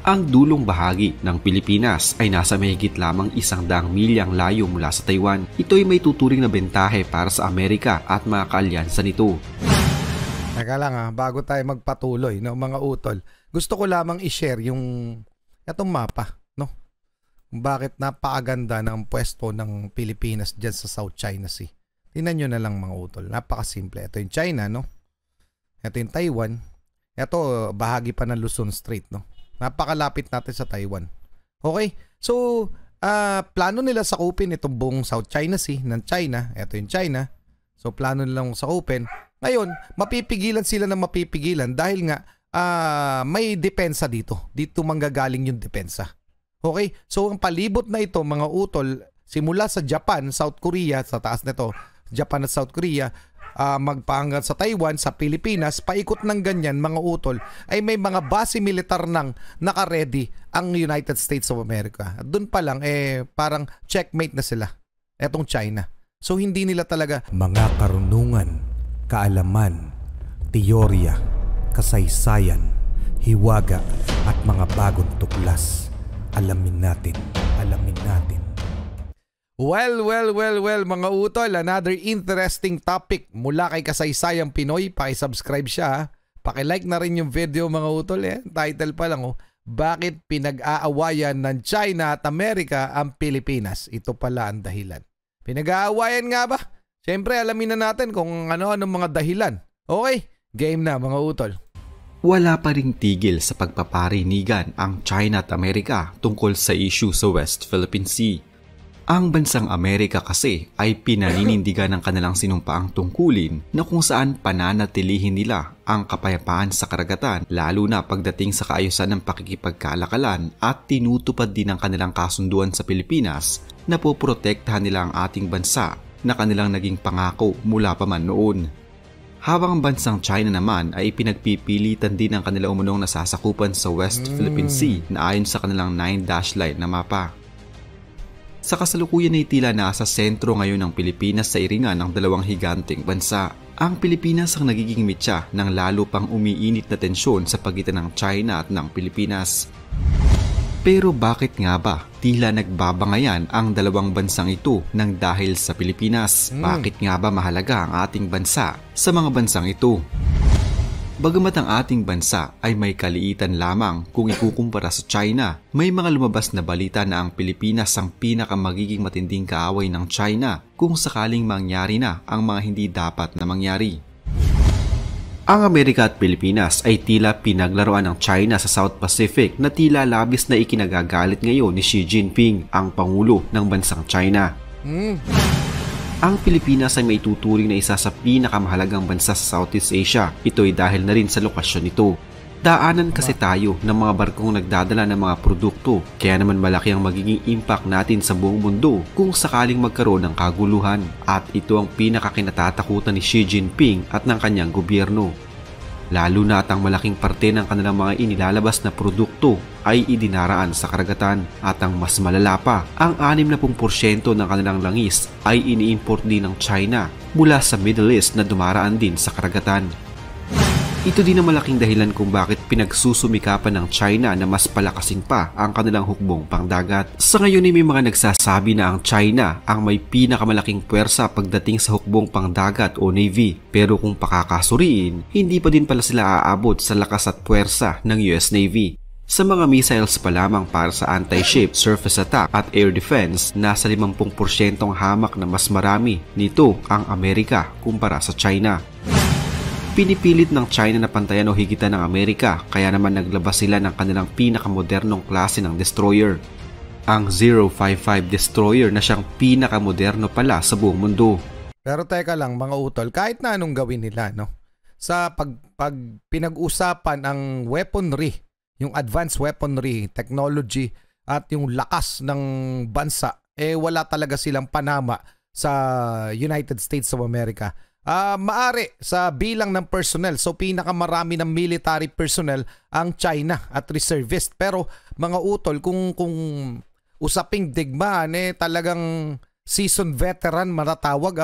Ang dulong bahagi ng Pilipinas ay nasa mahigit lamang 100 milyang layo mula sa Taiwan. Ito ay may tuturing na bentahe para sa Amerika at mga kaalyansa nito. Teka lang bago tayo magpatuloy, no, mga utol, gusto ko lamang i-share itong mapa, no? Kung bakit napakaganda ng pwesto ng Pilipinas dyan sa South China Sea. Tingnan nyo na lang mga utol, napakasimple. Ito yung China, no? Ito yung Taiwan. Ito, bahagi pa ng Luzon Strait, no? Napakalapit natin sa Taiwan. Okay? So, plano nila sakupin itong buong South China Sea ng China. Ito yung China. So, plano nilang sakupin. Ngayon, mapipigilan sila na mapipigilan dahil nga may depensa dito. Dito manggagaling yung depensa. Okay? So, ang palibot na ito, mga utol, simula sa Japan, South Korea, sa taas nito, Japan at South Korea, magpahanggang sa Taiwan, sa Pilipinas, paikot ng ganyan mga utol, ay may mga base militar nang naka-ready ang United States of America. At doon pa lang, parang checkmate na sila. Etong China. So hindi nila talaga mga karunungan, kaalaman, teorya, kasaysayan, hiwaga at mga bagong tuklas. Alamin natin. Well, mga utol, another interesting topic mula kay Kasaysayang Pinoy. Paki-subscribe siya, paki-like na rin yung video mga utol. Title pa lang, bakit pinag-aawayan ng China at Amerika ang Pilipinas? Ito pala ang dahilan. Pinag-aawayan nga ba? Siyempre, alamin na natin kung ano-ano mga dahilan. Okay, game na mga utol. Wala pa ring tigil sa pagpaparinigan ang China at Amerika tungkol sa issue sa West Philippine Sea. Ang bansang Amerika kasi ay pinaninindigan ng kanilang sinumpaang tungkulin na kung saan pananatilihin nila ang kapayapaan sa karagatan lalo na pagdating sa kaayusan ng pakikipagkalakalan at tinutupad din ang kanilang kasunduan sa Pilipinas na poprotektahan nila ang ating bansa na kanilang naging pangako mula pa man noon. Habang ang bansang China naman ay pinagpipilitan din ang kanilang umunong nasasakupan sa West Philippine Sea na ayon sa kanilang 9-dash line na mapa. Sa kasalukuyan ay tila nasa sentro ngayon ng Pilipinas sa iringan ng dalawang higanteng bansa. Ang Pilipinas ang nagiging mitya ng lalo pang umiinit na tensyon sa pagitan ng China at ng Pilipinas. Pero bakit nga ba tila nagbabangayan ang dalawang bansang ito nang dahil sa Pilipinas? Bakit nga ba mahalaga ang ating bansa sa mga bansang ito? Bagamat ang ating bansa ay may kaliitan lamang kung ikukumpara sa China, may mga lumabas na balita na ang Pilipinas ang pinakamagiging matinding kaaway ng China kung sakaling mangyari na ang mga hindi dapat na mangyari. Ang Amerika at Pilipinas ay tila pinaglaruan ng China sa South Pacific na tila labis na ikinagagalit ngayon ni Xi Jinping, ang pangulo ng bansang China. Ang Pilipinas ay may tuturing na isa sa pinakamahalagang bansa sa Southeast Asia. Ito ay dahil na rin sa lokasyon nito. Daanan kasi tayo ng mga barkong nagdadala ng mga produkto, kaya naman malaki ang magiging impact natin sa buong mundo kung sakaling magkaroon ng kaguluhan. At ito ang pinakakinatatakutan ni Xi Jinping at ng kanyang gobyerno. Lalo na at ang malaking parte ng kanilang mga inilalabas na produkto ay idinaraan sa karagatan at ang mas malala pa, ang 60% ng kanilang langis ay ini-import din ng China mula sa Middle East na dumaraan din sa karagatan. Ito din ang malaking dahilan kung bakit pinagsusumikapan ng China na mas palakasin pa ang kanilang hukbong pangdagat. Sa ngayon ay may mga nagsasabi na ang China ang may pinakamalaking puwersa pagdating sa hukbong pangdagat o Navy. Pero kung pakakasuriin, hindi pa din pala sila aabot sa lakas at puwersa ng US Navy. Sa mga missiles pa lamang para sa anti-ship, surface attack at air defense, nasa 50% ang hamak na mas marami nito ang Amerika kumpara sa China. Pinipilit ng China na pantayan o higitan ng Amerika, kaya naman naglabas sila ng kanilang pinakamodernong klase ng destroyer. Ang 055 destroyer na siyang pinakamoderno pala sa buong mundo. Pero teka lang mga utol, kahit na anong gawin nila, no? Sa pag pinag-usapan ang weaponry, yung advanced weaponry, technology at yung lakas ng bansa, wala talaga silang panama sa United States of America. Maari sa bilang ng personnel, so pinakamarami ng military personnel ang China at reservist. Pero mga utol, kung usaping digmaan, talagang seasoned veteran matatawag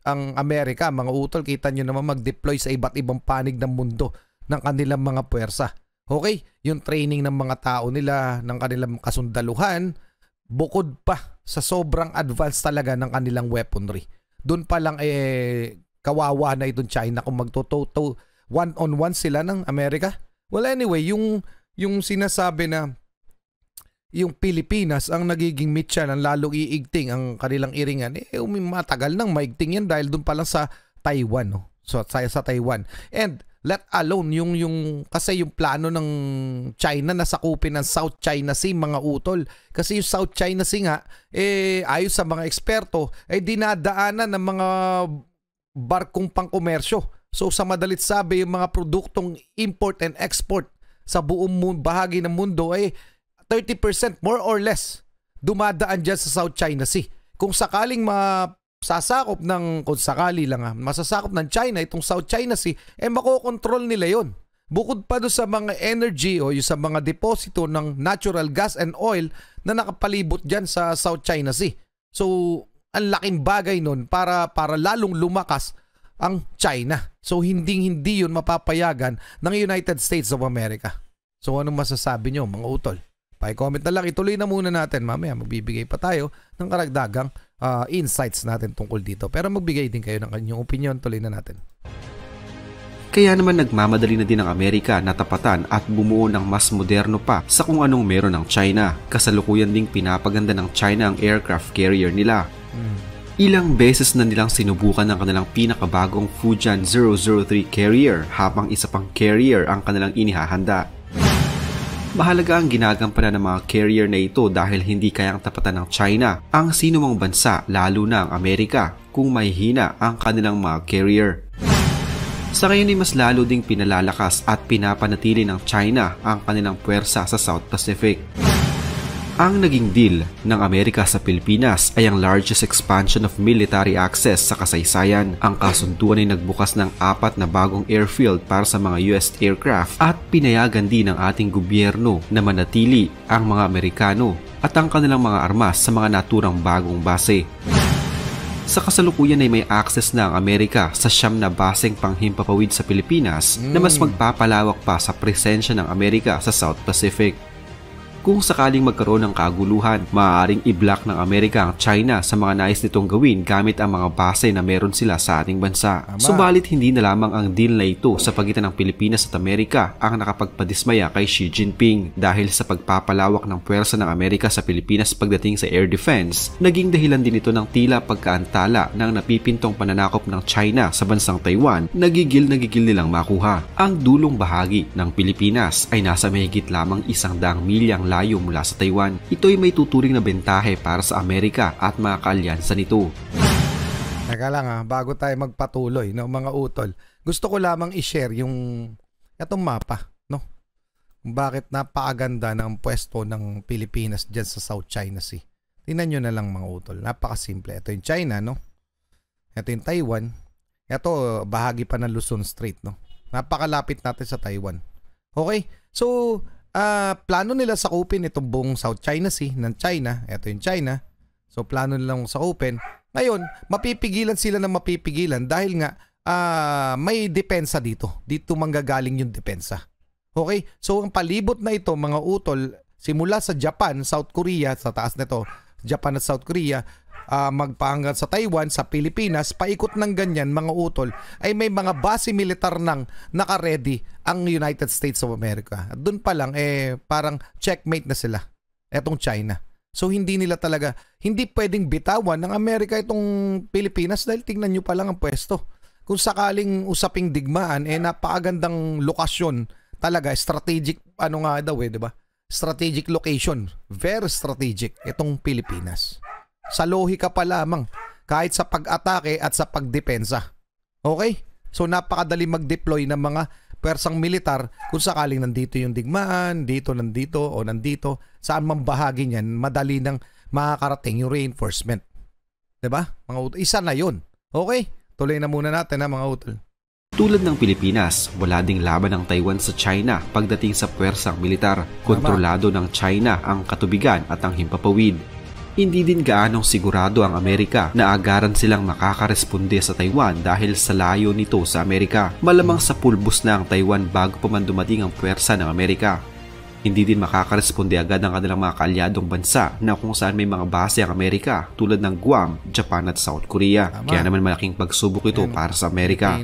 ang Amerika. Mga utol, kita nyo naman mag-deploy sa iba't ibang panig ng mundo ng kanilang mga puwersa. Okay? Yung training ng mga tao nila, ng kanilang kasundaluhan, bukod pa sa sobrang advanced talaga ng kanilang weaponry. Doon pa lang kawawa na itong China kung magto-to one-on-one sila ng Amerika. Well anyway, yung sinasabi na yung Pilipinas ang nagiging mitya ng lalong iigting ang kanilang iringan, matagal nang maigting yan dahil doon pa lang sa Taiwan. No? So sa Taiwan. And let alone kasi yung plano ng China na sakupin ng South China Sea, mga utol. Kasi yung South China Sea nga, ayon sa mga eksperto, ay dinadaanan ng mga barkong pangkomersyo. So sa madalit sabi, yung mga produktong import and export sa buong bahagi ng mundo ay 30% more or less dumadaan dyan sa South China Sea. Kung sakaling masasakop ng China itong South China Sea, makokontrol nila yon. Bukod pa doon sa mga energy o yung sa mga deposito ng natural gas and oil na nakapalibot dyan sa South China Sea. So, ang laking bagay nun para lalong lumakas ang China. So, hindi yun mapapayagan ng United States of America. So, anong masasabi nyo, mga utol? Pa-comment na lang, ituloy na muna natin. Mamaya magbibigay pa tayo ng karagdagang insights natin tungkol dito. Pero magbigay din kayo ng kanyang opinion. Tuloy na natin. Kaya naman nagmamadali na din ang Amerika na tapatan at bumuo ng mas moderno pa sa kung anong meron ng China. Kasalukuyan ding pinapaganda ng China ang aircraft carrier nila. Ilang beses na nilang sinubukan ng kanilang pinakabagong Fujian 003 carrier habang isa pang carrier ang kanilang inihahanda. Mahalaga ang ginagampanan ng mga carrier na ito dahil hindi kayang tapatan ng China ang sinumang bansa, lalo na ang Amerika, kung mahihina ang kanilang mga carrier. Sa ngayon ay mas lalo ding pinalalakas at pinapanatili ng China ang kanilang puwersa sa South Pacific. Ang naging deal ng Amerika sa Pilipinas ay ang largest expansion of military access sa kasaysayan. Ang kasunduan ay nagbukas ng 4 na bagong airfield para sa mga US aircraft at pinayagan din ng ating gobyerno na manatili ang mga Amerikano at ang kanilang mga armas sa mga naturang bagong base. Sa kasalukuyan ay may access na ang Amerika sa 9 na baseng panghimpapawid sa Pilipinas na mas magpapalawak pa sa presensya ng Amerika sa South Pacific. Kung sakaling magkaroon ng kaguluhan, maaaring i-block ng Amerika ang China sa mga nais nitong gawin gamit ang mga base na meron sila sa ating bansa. Subalit hindi na lamang ang deal na ito sa pagitan ng Pilipinas at Amerika ang nakapagpadismaya kay Xi Jinping dahil sa pagpapalawak ng puwersa ng Amerika sa Pilipinas pagdating sa air defense. Naging dahilan din ito ng tila pagkaantala ng napipintong pananakop ng China sa bansang Taiwan, nagigil nilang makuha. Ang dulong bahagi ng Pilipinas ay nasa mahigit lamang 100 milyang layo mula sa Taiwan. Ito ay may tuturing na bentahe para sa Amerika at mga kaalyansa nito. Teka lang bago tayo magpatuloy, no, mga utol. Gusto ko lamang i-share itong mapa, no? Bakit napakaganda ng pwesto ng Pilipinas diyan sa South China Sea. Tingnan niyo na lang, mga utol. Napakasimple. Ito yung China, no? Ito yung Taiwan. Ito bahagi pa ng Luzon Strait, no? Napakalapit natin sa Taiwan. Okay? So, plano nila sakupin itong buong South China Sea ng China. Ito yung China. So plano nilang sakupin. Ngayon, mapipigilan sila na mapipigilan dahil nga may depensa dito. Dito manggagaling yung depensa. Okay? So ang palibot na ito, mga utol, simula sa Japan, South Korea, sa taas nito, Japan at South Korea, magpahanggang sa Taiwan, sa Pilipinas, paikot ng ganyan, mga utol, ay may mga base militar nang naka-ready ang United States of America. At doon pa lang, parang checkmate na sila, etong China. So hindi pwedeng bitawan ng Amerika itong Pilipinas dahil tingnan nyo pa lang ang pwesto. Kung sakaling usaping digmaan, napakagandang lokasyon talaga, strategic, diba? Strategic location, very strategic itong Pilipinas. Sa lohika pa lamang, kahit sa pag-atake at sa pagdepensa. Okay? So napakadali mag-deploy ng mga persang militar kung sakaling nandito yung digmaan, nandito, saan mang bahagi niyan, madali nang makakarating yung reinforcement. Diba? Mga utol, isa na yun. Okay? Tuloy na muna natin mga utol. Tulad ng Pilipinas, wala ding laban ng Taiwan sa China pagdating sa puwersang militar. Kontrolado ng China ang katubigan at ang himpapawid. Hindi din gaanong sigurado ang Amerika na agaran silang makakaresponde sa Taiwan dahil sa layo nito sa Amerika. Malamang sa pulbos na ang Taiwan bago pa man dumating ang puwersa ng Amerika. Hindi din makakaresponde agad ang kanilang mga kaalyadong bansa na kung saan may mga base ang Amerika tulad ng Guam, Japan at South Korea. Kaya naman malaking pagsubok ito para sa Amerika.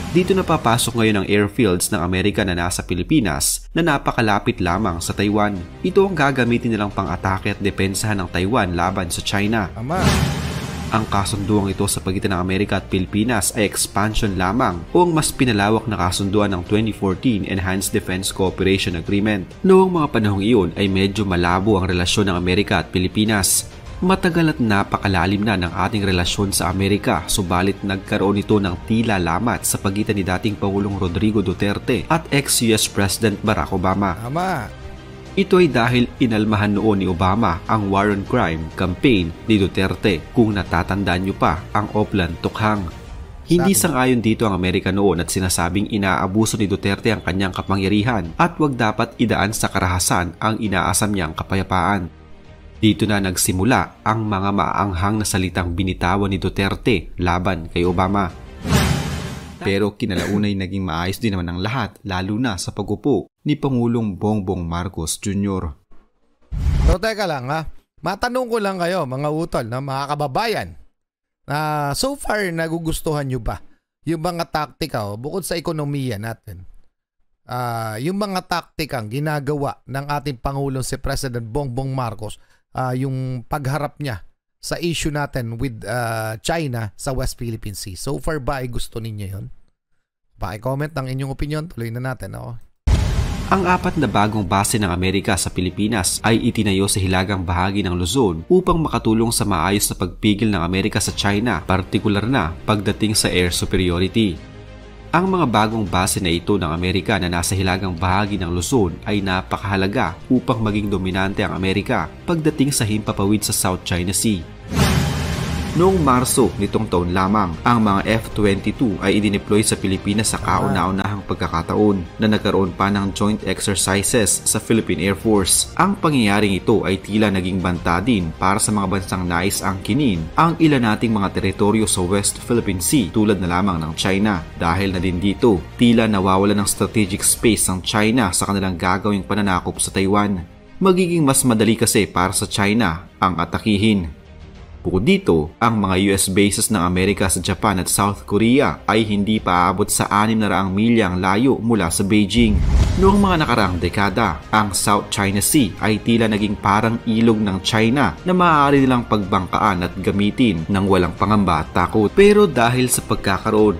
Dito na papasok ngayon ang airfields ng Amerika na nasa Pilipinas na napakalapit lamang sa Taiwan. Ito ang gagamitin nilang pang-atake at depensahan ng Taiwan laban sa China. Ang kasunduang ito sa pagitan ng Amerika at Pilipinas ay expansion lamang o ang mas pinalawak na kasunduan ng 2014 Enhanced Defense Cooperation Agreement. Noong mga panahong iyon ay medyo malabo ang relasyon ng Amerika at Pilipinas. Matagal at napakalalim na ng ating relasyon sa Amerika, subalit nagkaroon ito ng tila lamat sa pagitan ni dating Pangulong Rodrigo Duterte at ex-US President Barack Obama. Ito ay dahil inalmahan noon ni Obama ang war on crime campaign ni Duterte, kung natatandaan niyo pa ang Oplan Tukhang. Hindi sang-ayon dito ang Amerika noon at sinasabing inaabuso ni Duterte ang kanyang kapangyarihan at wag dapat idaan sa karahasan ang inaasam niyang kapayapaan. Dito na nagsimula ang mga maanghang na salitang binitawan ni Duterte laban kay Obama. Pero kinalaunay naging maayos din naman ang lahat, lalo na sa pag-upo ni Pangulong Bongbong Marcos Jr. So teka lang ha, matanong ko lang kayo mga utol na mga kababayan, so far nagugustuhan nyo ba yung mga taktika bukod sa ekonomiya natin? Yung mga taktikang ginagawa ng ating Pangulong si President Bongbong Marcos, yung pagharap niya sa issue natin with China sa West Philippine Sea. So far ba ay gusto ninyo yun? Paki-comment ang inyong opinion. Tuloy na natin. Ang 4 na bagong base ng Amerika sa Pilipinas ay itinayo sa hilagang bahagi ng Luzon upang makatulong sa maayos na pagpigil ng Amerika sa China, partikular na pagdating sa air superiority. Ang mga bagong base na ito ng Amerika na nasa hilagang bahagi ng Luzon ay napakahalaga upang maging dominante ang Amerika pagdating sa himpapawid sa South China Sea. Noong Marso nitong taon lamang, ang mga F-22 ay idineploy sa Pilipinas sa kauna-unahang pagkakataon na nagkaroon pa ng joint exercises sa Philippine Air Force. Ang pangyayaring ito ay tila naging banta din para sa mga bansang nais angkinin ang ilan nating mga teritoryo sa West Philippine Sea tulad na lamang ng China. Dahil na din dito, tila nawawala ng strategic space ang China sa kanilang gagawing pananakop sa Taiwan. Magiging mas madali kasi para sa China ang atakihin. Bukod dito, ang mga US bases ng Amerika sa Japan at South Korea ay hindi pa aabot sa 600 milyang layo mula sa Beijing. Noong mga nakaraang dekada, ang South China Sea ay tila naging parang ilog ng China na maaari nilang pagbangkaan at gamitin ng walang pangamba at takot. Pero dahil sa pagkakaroon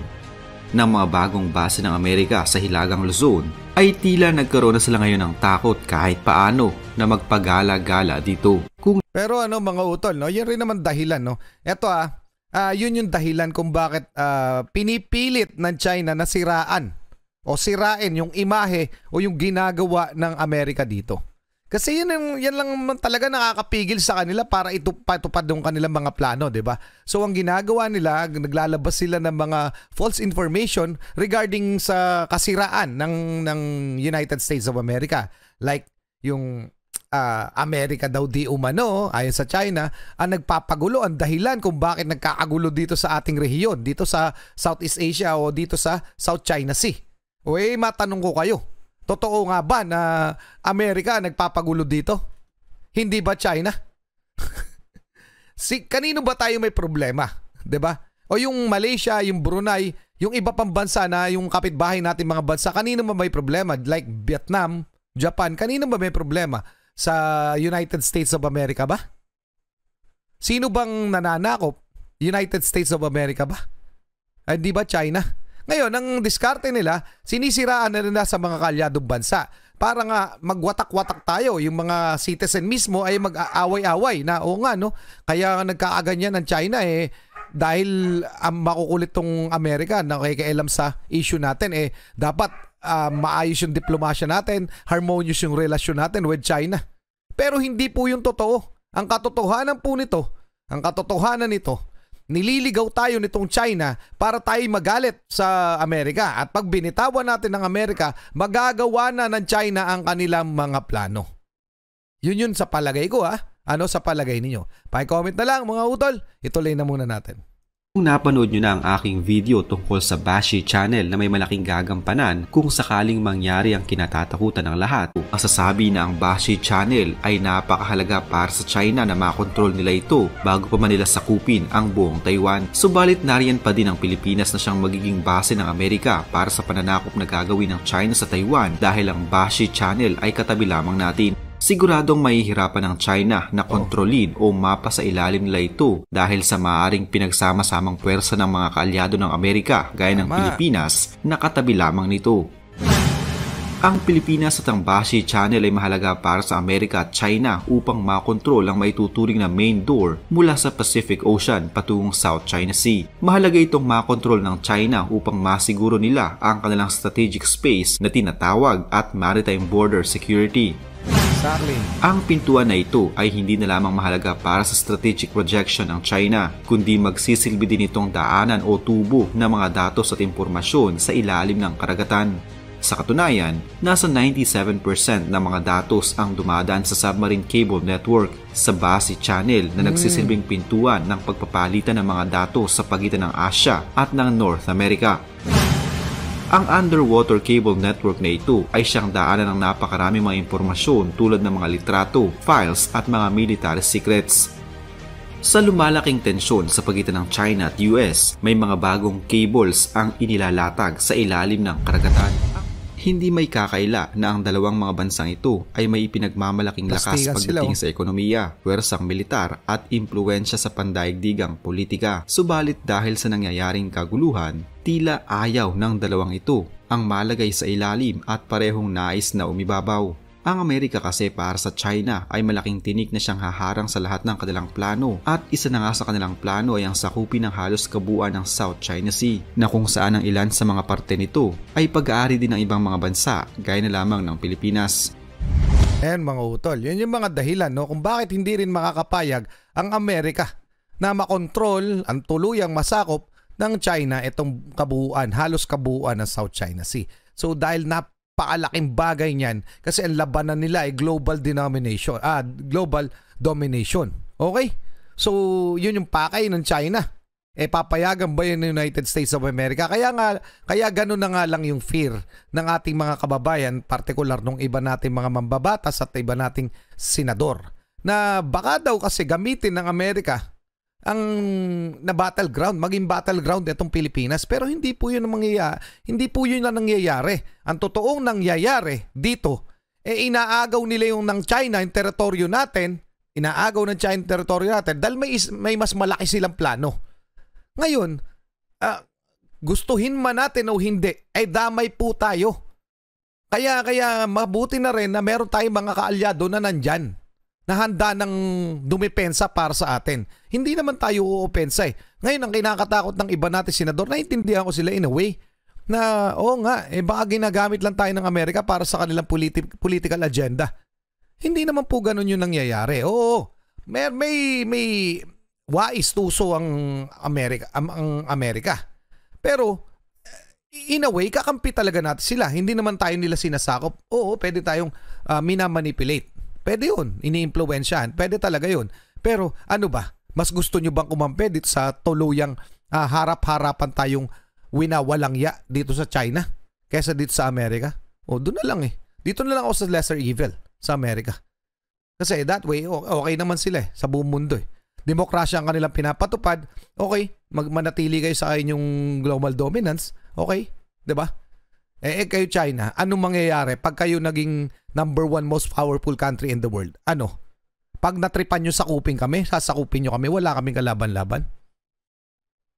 ng mga bagong base ng Amerika sa hilagang Luzon, ay tila nagkaroon na sila ngayon ng takot kahit paano na magpagala-gala dito. Pero mga utol, yan rin naman dahilan. Ito yun yung dahilan kung bakit pinipilit ng China na siraan o sirain yung imahe o yung ginagawa ng Amerika dito. Kasi yan lang talaga nakakapigil sa kanila para itupad yung kanilang mga plano, di ba? So ang ginagawa nila, naglalabas sila ng mga false information regarding sa kasiraan ng United States of America. Like yung Amerika daw di umano, ayon sa China, ang nagpapagulo, ang dahilan kung bakit nagkakagulo dito sa ating rehiyon, dito sa Southeast Asia o dito sa South China Sea. Matanong ko kayo, totoo nga ba na Amerika nagpapagulo dito? Hindi ba China? Kanino ba tayo may problema? 'Di ba? O yung Malaysia, yung Brunei, yung iba pang bansa na yung kapitbahay natin mga bansa, kanino ba may problema? Like Vietnam, Japan, kanino ba may problema? Sa United States of America ba? Sino bang nananakop? United States of America ba? Hindi ba China? Ngayon, ang diskarte nila, sinisiraan na nila sa mga kalyadong bansa. Para nga magwatak-watak tayo, yung mga citizen mismo ay mag-aaway-away na kaya nagkaaganyan ng China dahil makukulit tong Amerika na nakikialam sa issue natin dapat maayos yung diplomasya natin, harmonious yung relasyon natin with China. Pero hindi po yung totoo. Ang katotohanan nito, nililigaw tayo nitong China para tayo magalit sa Amerika. At pag binitawan natin ng Amerika, magagawa na ng China ang kanilang mga plano. Yun sa palagay ko Ano sa palagay ninyo? Pa-comment na lang mga utol. Ituloy na muna natin. Kung napanood nyo na ang aking video tungkol sa Bashi Channel na may malaking gagampanan kung sakaling mangyari ang kinatatakutan ng lahat, masasabi na ang Bashi Channel ay napakahalaga para sa China na makontrol nila ito bago pa man nila sakupin ang buong Taiwan. Subalit nariyan pa din ang Pilipinas na siyang magiging base ng Amerika para sa pananakop na gagawin ng China sa Taiwan dahil ang Bashi Channel ay katabi lamang natin. Siguradong mahihirapan ng China na kontrolin o mapa sa ilalim nila ito dahil sa maaaring pinagsama-samang puwersa ng mga kaalyado ng Amerika gaya ng Pilipinas na katabi lamang nito. Ang Pilipinas at ang Bashi Channel ay mahalaga para sa Amerika at China upang makontrol ang maituturing na main door mula sa Pacific Ocean patungong South China Sea. Mahalaga itong makontrol ng China upang masiguro nila ang kanilang strategic space na tinatawag at maritime border security. Exactly. Ang pintuan na ito ay hindi na lamang mahalaga para sa strategic projection ng China, kundi magsisilbi din itong daanan o tubo ng mga datos at impormasyon sa ilalim ng karagatan. Sa katunayan, nasa 97% ng mga datos ang dumadaan sa submarine cable network sa Bashi Channel na nagsisilbing pintuan ng pagpapalitan ng mga datos sa pagitan ng Asia at ng North America. Ang underwater cable network na ito ay siyang daanan ng napakaraming mga impormasyon tulad ng mga litrato, files at mga military secrets. Sa lumalaking tensyon sa pagitan ng China at US, may mga bagong cables ang inilalatag sa ilalim ng karagatan. Hindi may kakaila na ang dalawang mga bansang ito ay may ipinagmamalaking lakas pagdating sa ekonomiya, puwersang militar at impluwensya sa pandaigdigang politika. Subalit dahil sa nangyayaring kaguluhan, tila ayaw ng dalawang ito ang malagay sa ilalim at parehong nais na umibabaw. Ang Amerika kasi para sa China ay malaking tinik na siyang haharang sa lahat ng kanilang plano at isa na nga sa kanilang plano ay ang sakupin ng halos kabuuan ng South China Sea na kung saan ang ilan sa mga parte nito ay pag-aari din ng ibang mga bansa gaya na lamang ng Pilipinas. Ayan mga utol, yan yung mga dahilan kung bakit hindi rin makakapayag ang Amerika na makontrol ang tuluyang masakop ng China itong kabuuan, halos kabuuan ng South China Sea. So dahil napakalaking bagay niyan kasi ang labanan nila ay global domination. Okay? So yun yung pakay ng China. Papayagan ba yun ng United States of America? Kaya ganun na nga lang yung fear ng ating mga kababayan, partikular nung iba nating mga mambabatas at iba nating senador, na baka daw kasi gamitin ng Amerika ang na battleground, maging battleground itong Pilipinas, pero hindi po yun na nangyayari. Ang totoong nangyayari dito, inaagaw nila yung ng China yung teritoryo natin, dahil may mas malaki silang plano. Ngayon, gustuhin man natin o hindi, ay damay po tayo. Kaya mabuti na rin na meron tayong mga kaalyado na nandyan, na handa ng dumipensa para sa atin. Hindi naman tayo uupensa eh. Ngayon, ang kinakatakot ng iba natin senador, naiintindihan ko sila in a way, na baka ginagamit lang tayo ng Amerika para sa kanilang political agenda. Hindi naman po ganun yung nangyayari. Oo, may wais tuso ang Amerika. Pero, in a way, kakampi talaga natin sila. Hindi naman tayo nila sinasakop. Oo, pwede tayong minamanipulate. Pwede yun, ini-influensyahan. Pwede talaga yun. Pero ano ba? Mas gusto nyo bang kumampi dito sa tuluyang harap-harapan tayong winawalangya dito sa China kaysa dito sa Amerika? Doon na lang eh. Dito na lang ako sa lesser evil sa Amerika. Kasi that way, okay naman sila sa buong mundo eh. Demokrasya ang kanilang pinapatupad. Okay, manatili kayo sa inyong global dominance. Okay, 'di ba? Kayo China, anong mangyayari pag kayo naging number 1 most powerful country in the world? Ano? Pag natripan nyo sakupin kami, sasakupin nyo kami, wala kaming kalaban-laban.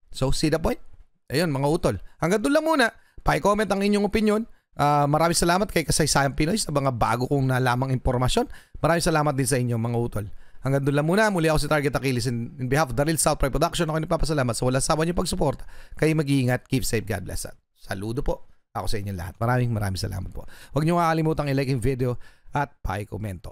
So, see the point? Ayun, mga utol. Hanggang doon lang muna. Pa-comment ang inyong opinion. Maraming salamat kay Kasaysayan Pinoy sa mga bago kong nalamang impormasyon. Maraming salamat din sa inyo, mga utol. Hanggang doon lang muna. Muli ako si Target Achilles in behalf of the Real South Pride Production. Ako nagpapasalamat sa walang sawa niyong pagsuporta. Kayo mag-iingat. Keep safe. God bless. Saludo po ako sa inyo lahat. Maraming salamat po. Huwag niyo kakalimutan i-like yung video at pa-komento.